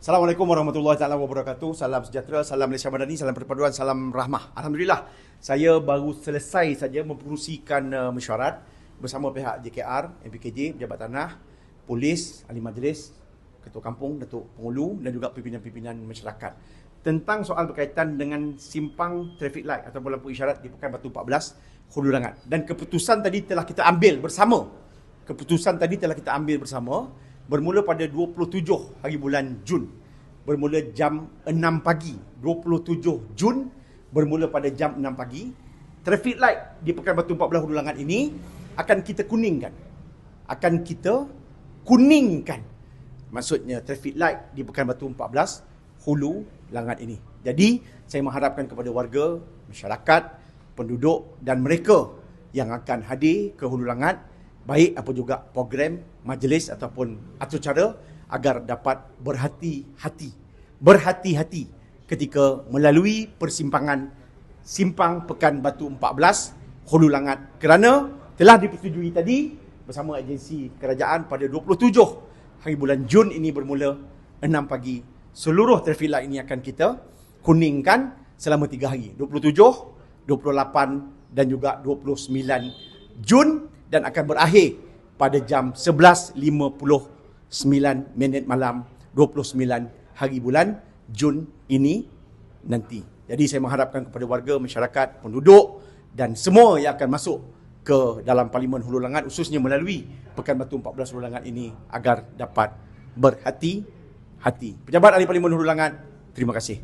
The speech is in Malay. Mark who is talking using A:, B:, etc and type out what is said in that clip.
A: Assalamualaikum warahmatullahi taala wabarakatuh. Salam sejahtera, salam Malaysia Madani, salam perpaduan, salam rahmah. Alhamdulillah, saya baru selesai saja memperusikan mesyuarat bersama pihak JKR, MPKJ, Pejabat Tanah, Polis, Ahli Majlis, Ketua Kampung, Datuk Pengulu dan juga pimpinan-pimpinan masyarakat tentang soal berkaitan dengan simpang traffic light atau lampu isyarat di Pekan Batu 14, Hulu Langat. Dan keputusan tadi telah kita ambil bersama. Bermula pada 27 hari bulan Jun, bermula jam 6 pagi. 27 Jun bermula pada jam 6 pagi. Traffic light di Pekan Batu 14 Hulu Langat ini akan kita kuningkan. Maksudnya traffic light di Pekan Batu 14 Hulu Langat ini. Jadi saya mengharapkan kepada warga, masyarakat, penduduk dan mereka yang akan hadir ke Hulu Langat, baik apa juga program, majlis ataupun atur cara, agar dapat berhati-hati ketika melalui simpang Pekan Batu 14 Hulu Langat, kerana telah dipersetujui tadi bersama agensi kerajaan pada 27 hari bulan Jun ini bermula 6 pagi. Seluruh traffic light ini akan kita kuningkan selama 3 hari, 27, 28 dan juga 29 Jun, dan akan berakhir pada jam 11.59 malam 29 hari bulan Jun ini nanti. Jadi saya mengharapkan kepada warga, masyarakat, penduduk dan semua yang akan masuk ke dalam Parlimen Hulu Langat, khususnya melalui Pekan Batu 14 Hulu Langat ini, agar dapat berhati-hati. Pejabat Ahli Parlimen Hulu Langat, terima kasih.